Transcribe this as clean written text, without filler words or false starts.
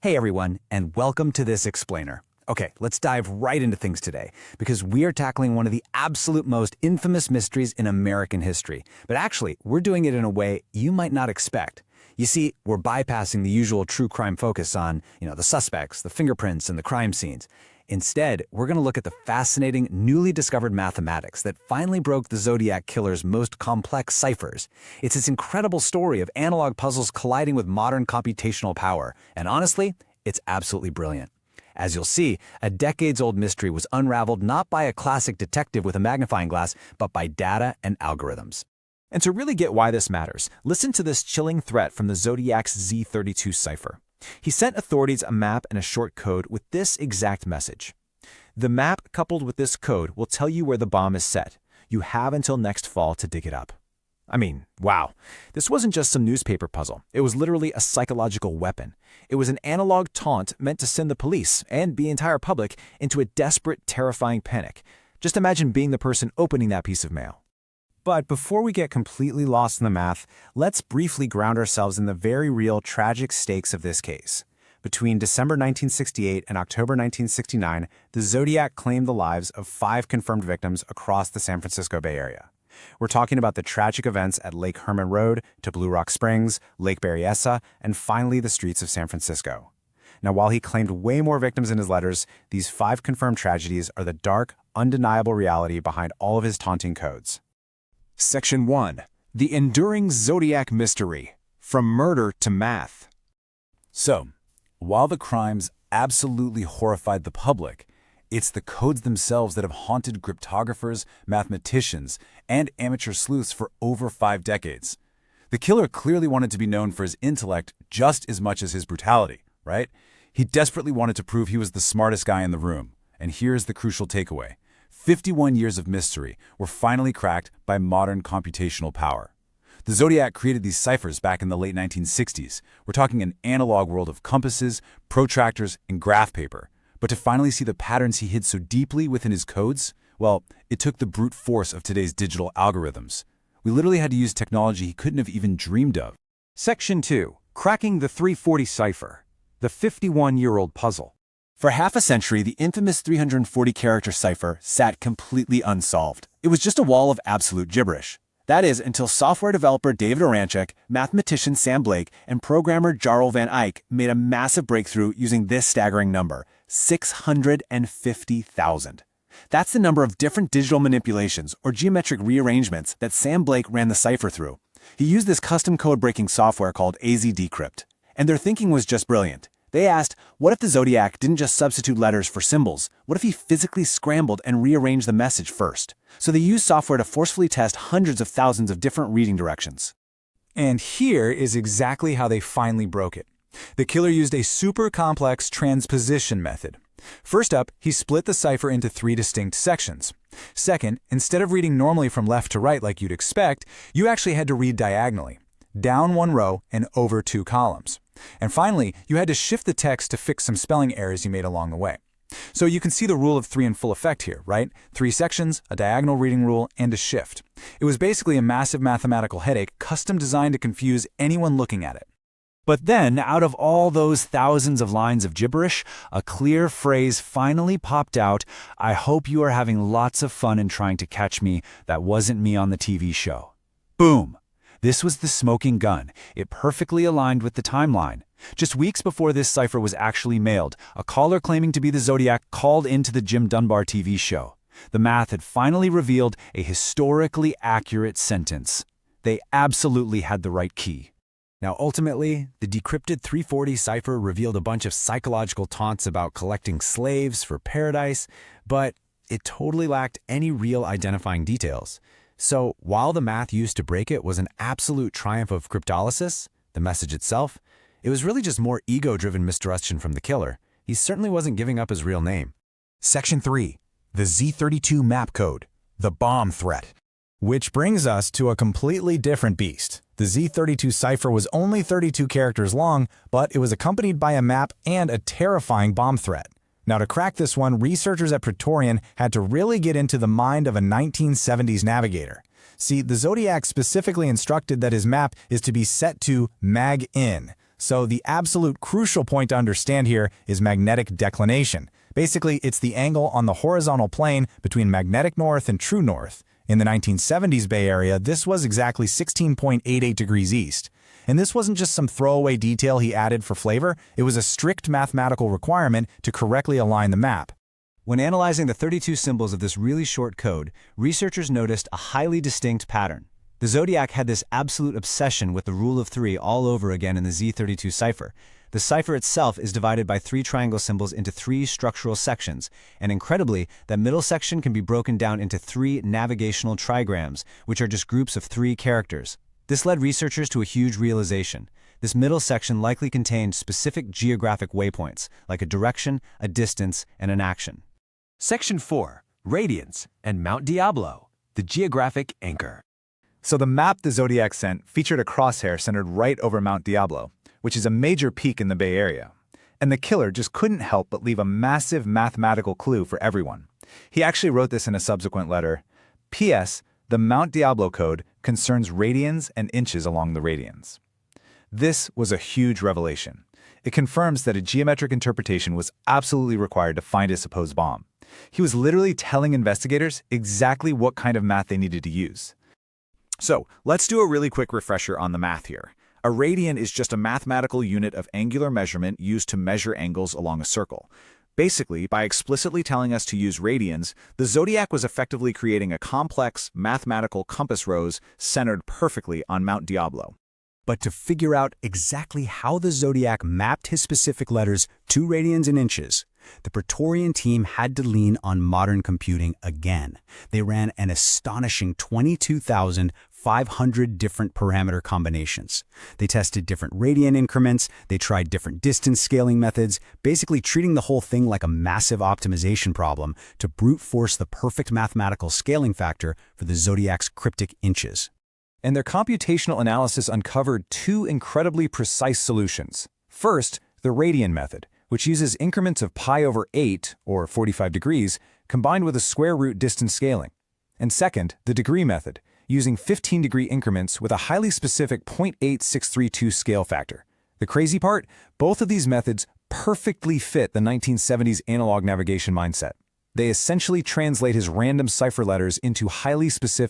Hey everyone, and welcome to this explainer. Okay, let's dive right into things today, because we are tackling one of the absolute most infamous mysteries in American history. But actually, we're doing it in a way you might not expect. You see, we're bypassing the usual true crime focus on, the suspects, the fingerprints, and the crime scenes. Instead, we're going to look at the fascinating, newly discovered mathematics that finally broke the Zodiac Killer's most complex ciphers. It's this incredible story of analog puzzles colliding with modern computational power, and honestly, it's absolutely brilliant. As you'll see, a decades-old mystery was unraveled not by a classic detective with a magnifying glass, but by data and algorithms. And to really get why this matters, listen to this chilling threat from the Zodiac's Z32 Cipher. He sent authorities a map and a short code with this exact message. The map coupled with this code will tell you where the bomb is set. You have until next fall to dig it up. I mean, wow. This wasn't just some newspaper puzzle. It was literally a psychological weapon. It was an analog taunt meant to send the police and the entire public into a desperate, terrifying panic. Just imagine being the person opening that piece of mail. But before we get completely lost in the math, let's briefly ground ourselves in the very real tragic stakes of this case. Between December 1968 and October 1969, the Zodiac claimed the lives of 5 confirmed victims across the San Francisco Bay Area. We're talking about the tragic events at Lake Herman Road to Blue Rock Springs, Lake Berryessa, and finally the streets of San Francisco. Now, while he claimed way more victims in his letters, these 5 confirmed tragedies are the dark, undeniable reality behind all of his taunting codes. Section 1. The Enduring Zodiac Mystery. From Murder to Math. So, while the crimes absolutely horrified the public, it's the codes themselves that have haunted cryptographers, mathematicians, and amateur sleuths for over 5 decades. The killer clearly wanted to be known for his intellect just as much as his brutality, right? He desperately wanted to prove he was the smartest guy in the room. And here's the crucial takeaway. 51 years of mystery were finally cracked by modern computational power. The Zodiac created these ciphers back in the late 1960s. We're talking an analog world of compasses, protractors, and graph paper. But to finally see the patterns he hid so deeply within his codes, well, it took the brute force of today's digital algorithms. We literally had to use technology he couldn't have even dreamed of. Section 2. Cracking the 340 Cipher. The 51-year-old puzzle. For half a century, the infamous 340-character cipher sat completely unsolved. It was just a wall of absolute gibberish. That is, until software developer David Oranchek, mathematician Sam Blake, and programmer Jarl Van Eyck made a massive breakthrough using this staggering number, 650,000. That's the number of different digital manipulations or geometric rearrangements that Sam Blake ran the cipher through. He used this custom code-breaking software called AZ-Decrypt. And their thinking was just brilliant. They asked, what if the Zodiac didn't just substitute letters for symbols? What if he physically scrambled and rearranged the message first? So they used software to forcefully test hundreds of thousands of different reading directions. And here is exactly how they finally broke it. The killer used a super complex transposition method. First up, he split the cipher into 3 distinct sections. Second, instead of reading normally from left to right like you'd expect, you actually had to read diagonally, down 1 row and over 2 columns. And finally, you had to shift the text to fix some spelling errors you made along the way. So you can see the rule of 3 in full effect here, right? 3 sections, a diagonal reading rule, and a shift. It was basically a massive mathematical headache, custom designed to confuse anyone looking at it. But then, out of all those thousands of lines of gibberish, a clear phrase finally popped out, "I hope you are having lots of fun in trying to catch me. That wasn't me on the TV show." Boom! This was the smoking gun. It perfectly aligned with the timeline. Just weeks before this cipher was actually mailed, a caller claiming to be the Zodiac called into the Jim Dunbar TV show. The math had finally revealed a historically accurate sentence. They absolutely had the right key. Now, ultimately, the decrypted 340 cipher revealed a bunch of psychological taunts about collecting slaves for paradise, but it totally lacked any real identifying details. So, while the math used to break it was an absolute triumph of cryptolysis, the message itself, it was really just more ego-driven misdirection from the killer. He certainly wasn't giving up his real name. Section 3. The Z32 map code. The bomb threat. Which brings us to a completely different beast. The Z32 cipher was only 32 characters long, but it was accompanied by a map and a terrifying bomb threat. Now, to crack this one, researchers at Praetorian had to really get into the mind of a 1970s navigator. See, the Zodiac specifically instructed that his map is to be set to mag in, So the absolute crucial point to understand here is magnetic declination. Basically, it's the angle on the horizontal plane between magnetic north and true north. In the 1970s Bay Area, this was exactly 16.88 degrees east. And this wasn't just some throwaway detail he added for flavor, it was a strict mathematical requirement to correctly align the map. When analyzing the 32 symbols of this really short code, researchers noticed a highly distinct pattern. The Zodiac had this absolute obsession with the rule of 3 all over again in the Z32 cipher. The cipher itself is divided by 3 triangle symbols into 3 structural sections, and incredibly, that middle section can be broken down into 3 navigational trigrams, which are just groups of 3 characters. This led researchers to a huge realization. This middle section likely contained specific geographic waypoints, like a direction, a distance, and an action. Section 4. Radiance and Mount Diablo, the geographic anchor. So the map the Zodiac sent featured a crosshair centered right over Mount Diablo, which is a major peak in the Bay Area. And the killer just couldn't help but leave a massive mathematical clue for everyone. He actually wrote this in a subsequent letter. P.S. The Mount Diablo code concerns radians and inches along the radians. This was a huge revelation. It confirms that a geometric interpretation was absolutely required to find his supposed bomb. He was literally telling investigators exactly what kind of math they needed to use. So, let's do a really quick refresher on the math here. A radian is just a mathematical unit of angular measurement used to measure angles along a circle. Basically, by explicitly telling us to use radians, the Zodiac was effectively creating a complex, mathematical compass rose centered perfectly on Mount Diablo. But to figure out exactly how the Zodiac mapped his specific letters to radians and inches, the Praetorian team had to lean on modern computing again. They ran an astonishing 22,500 different parameter combinations. They tested different radian increments, they tried different distance scaling methods, basically treating the whole thing like a massive optimization problem to brute force the perfect mathematical scaling factor for the Zodiac's cryptic inches. And their computational analysis uncovered 2 incredibly precise solutions. First, the radian method, which uses increments of pi over 8, or 45 degrees, combined with a square root distance scaling. And second, the degree method, using 15-degree increments with a highly specific 0.8632 scale factor. The crazy part? Both of these methods perfectly fit the 1970s analog navigation mindset. They essentially translate his random cipher letters into highly specific